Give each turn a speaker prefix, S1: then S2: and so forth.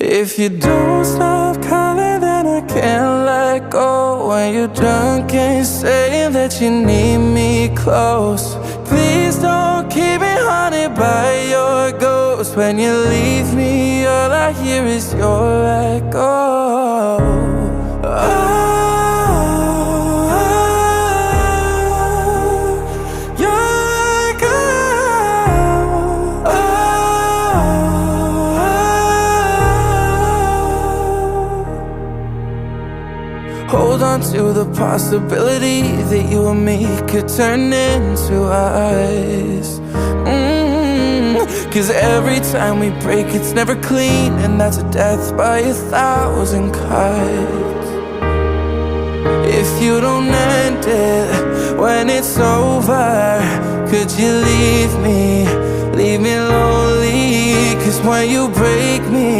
S1: If you don't stop calling, then I can't let go. When you're drunk and saying that you need me close, please don't keep me haunted by your ghost. When you leave me, all I hear is your echo. Hold on to the possibility that you and me could turn into eyes. Cause every time we break, it's never clean, and that's a death by 1,000 cuts. If you don't end it when it's over, could you leave me lonely? Cause when you break me,